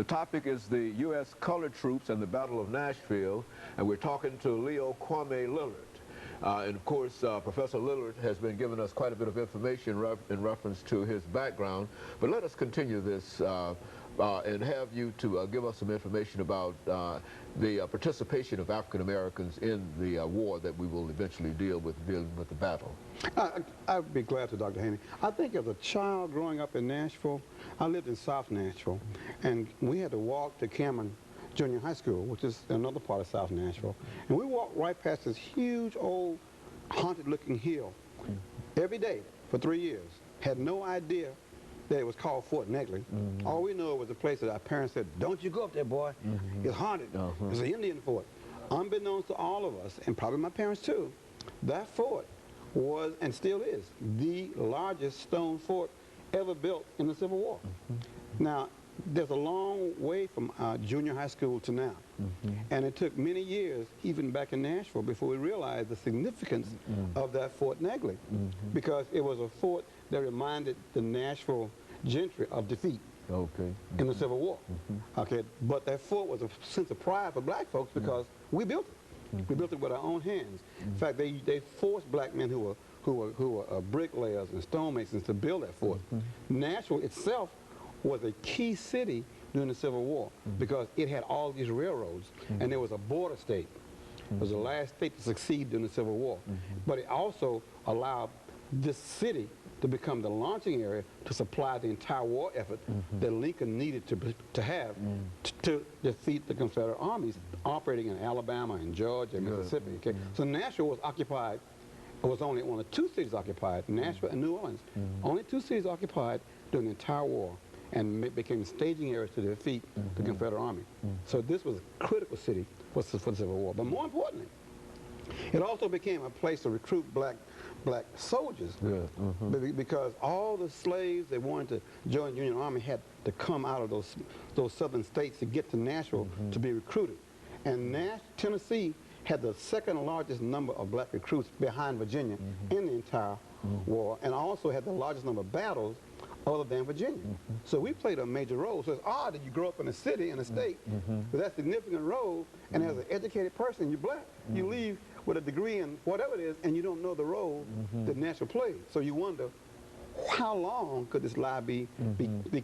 The topic is the U.S. colored troops and the Battle of Nashville, and we're talking to Leo Kwame Lillard. And of course, Professor Lillard has been giving us quite a bit of information in reference to his background. But let us continue this and have you to give us some information about the participation of African Americans in the war that we will eventually dealing with the battle. I'd be glad to, Dr. Haney. I think as a child growing up in Nashville, I lived in South Nashville, and we had to walk to Cameron Junior High School, which is another part of South Nashville. And we walked right past this huge old haunted-looking hill every day for 3 years. Had no idea that it was called Fort Negley. All we know was a place that our parents said, "Don't you go up there, boy. It's haunted. It's an Indian fort." Unbeknownst to all of us, and probably my parents too, that fort was, and still is, the largest stone fort ever built in the Civil War. Now, there's a long way from junior high school to now. And it took many years, even back in Nashville, before we realized the significance of that Fort Negley. Because it was a fort that reminded the Nashville gentry of defeat in the Civil War. But that fort was a sense of pride for black folks because we built it. We built it with our own hands. In fact, they forced black men who were bricklayers and stonemasons to build that fort. Nashville itself was a key city during the Civil War because it had all these railroads, and it was a border state. It was the last state to succeed during the Civil War. But it also allowed this city to become the launching area to supply the entire war effort that Lincoln needed to have to defeat the Confederate armies operating in Alabama and Georgia and Mississippi. So Nashville was occupied. It was only one of two cities occupied, Nashville and New Orleans. Only two cities occupied during the entire war, and became staging areas to defeat the Confederate Army. So this was a critical city for the Civil War. But more importantly, it also became a place to recruit black soldiers because all the slaves that wanted to join the Union Army had to come out of those southern states to get to Nashville to be recruited. And Tennessee had the second largest number of black recruits behind Virginia in the entire war, and also had the largest number of battles other than Virginia. So we played a major role. So it's odd that you grow up in a city, in a state, with that significant role, and as an educated person, you're black. You leave with a degree in whatever it is, and you don't know the role that Nashville played. So you wonder, how long could this lie be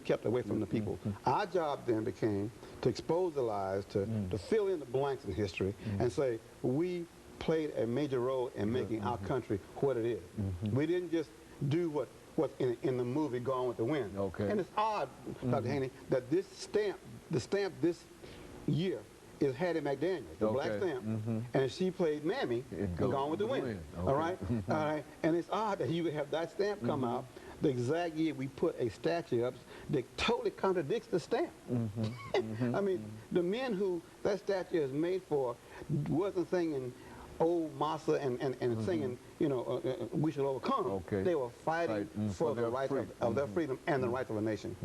kept away from the people? Our job then became to expose the lies, to fill in the blanks in history, and say, we played a major role in making our country what it is. We didn't just do what's in the movie Gone with the Wind. And it's odd, Dr. Haney, that this stamp, the stamp this year is Hattie McDaniel, the black stamp, and she played Mammy in Gone with the Wind. All right? And it's odd that you would have that stamp come out the exact year we put a statue up that totally contradicts the stamp. I mean, the men who that statue is made for wasn't singing old Massa and singing, you know, we should overcome. They were fighting for the right of their freedom and the rights of a nation.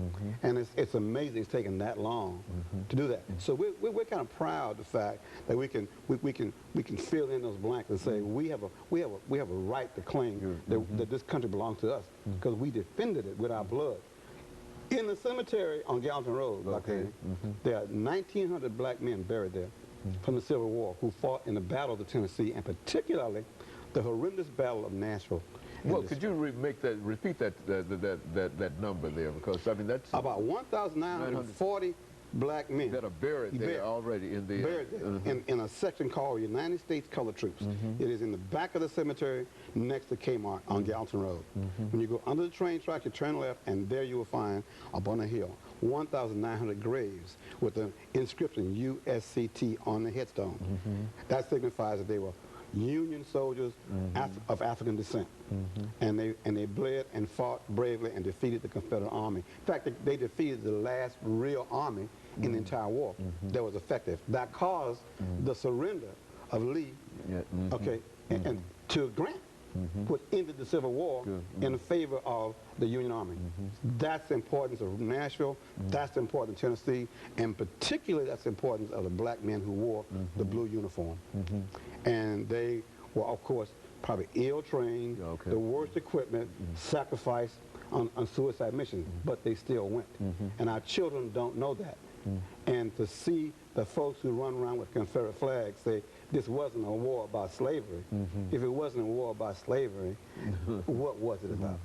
And it's amazing it's taken that long to do that. So we're kind of proud of the fact that we can fill in those blanks and say we have a right to claim that this country belongs to us because we defended it with our blood. In the cemetery on Gallatin Road, there are 1,900 black men buried there from the Civil War who fought in the Battle of the Tennessee, and particularly the horrendous Battle of Nashville. Well, could you repeat that number there? Because I mean that's about 1,940 black men that are buried there already in the buried there in a section called United States Colored Troops. It is in the back of the cemetery next to Kmart on Gallatin Road. When you go under the train track, you turn left, and there you will find up on a hill 1,900 graves with the inscription USCT on the headstone. That signifies that they were Union soldiers of African descent, and they bled and fought bravely and defeated the Confederate Army. In fact, they defeated the last real army in the entire war that was effective. That caused the surrender of Lee, and to Grant, which ended the Civil War in favor of the Union Army. That's the importance of Nashville, that's the importance of Tennessee, and particularly that's the importance of the black men who wore the blue uniform. And they were, of course, probably ill-trained, the worst equipment, sacrificed on suicide missions, but they still went. And our children don't know that. And to see the folks who run around with Confederate flags say this wasn't a war about slavery. If it wasn't a war about slavery, what was it about?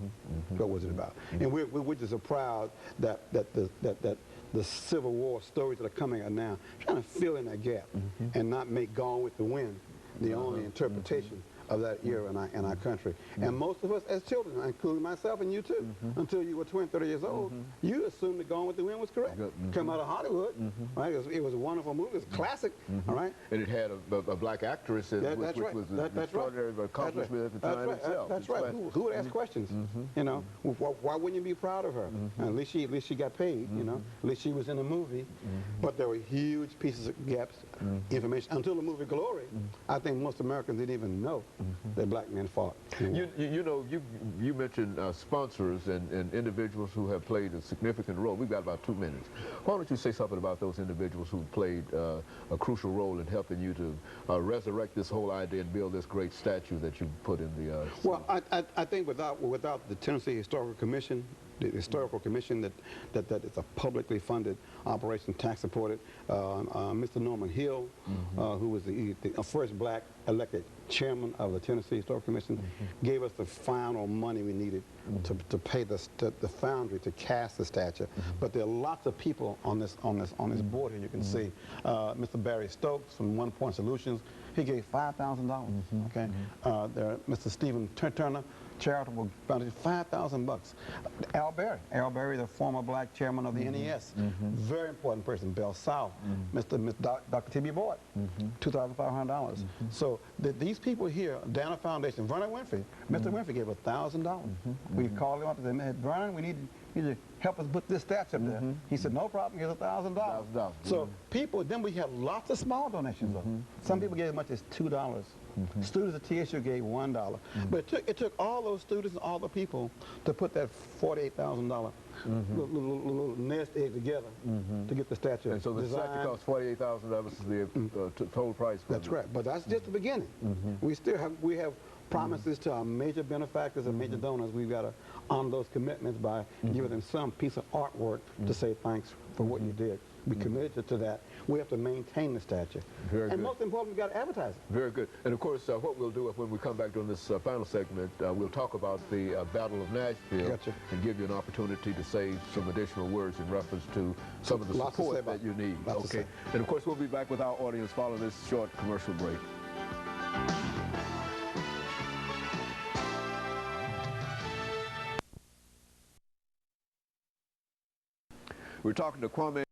What was it about? And we're just so proud that the Civil War stories that are coming out now, trying to fill in that gap and not make Gone with the Wind the only interpretation of that era in our country. And most of us as children, including myself and you too, until you were 20, 30 years old, you assumed that Gone with the Wind was correct. Come out of Hollywood, right? It was a wonderful movie. It was classic, all right? And it had a black actress, which was an extraordinary accomplishment at the time itself. That's right. Who would ask questions? You know, why wouldn't you be proud of her? At least she got paid. You know, at least she was in the movie. But there were huge pieces of gaps, information until the movie Glory. I think most Americans didn't even know that black men fought. You know, you mentioned sponsors and individuals who have played a significant role. We've got about 2 minutes. Why don't you say something about those individuals who played a crucial role in helping you to resurrect this whole idea and build this great statue that you put in the Well, I think without the Tennessee Historical Commission, the historical commission that is a publicly funded operation, tax supported. Mr. Norman Hill, who was the first black elected chairman of the Tennessee Historical Commission, gave us the final money we needed to pay the foundry to cast the statue. But there are lots of people on this board here. You can see Mr. Barry Stokes from One Point Solutions. He gave $5,000. Okay, Mr. Stephen Turner, charitable foundation, $5,000. Al Berry, the former black chairman of the NES, very important person. Bell South, Dr. T.B. Boyd, $2,500. So these people here, Dana Foundation, Vernon Winfrey, Mr. Winfrey gave $1,000. We called him up and said, Vernon, we need to help us put this statue up there. He said, no problem, here's $1,000. So people, then we have lots of small donations. Some people gave as much as $2. Students at TSU gave $1. But it took all those students and all the people to put that $48,000 little nest egg together to get the statue. And so the statue costs $48,000 is the total price. That's right. But that's just the beginning. We have promises to our major benefactors and major donors. We've got to honor those commitments by giving them some piece of artwork to say thanks for what you did. We committed to that. We have to maintain the statue. Very good. Most importantly, we've got to advertise it. Very good. And of course, what we'll do when we come back during this final segment, we'll talk about the Battle of Nashville and give you an opportunity to say some additional words in reference to some of the support that you need. Okay. And of course, we'll be back with our audience following this short commercial break. We're talking to Kwame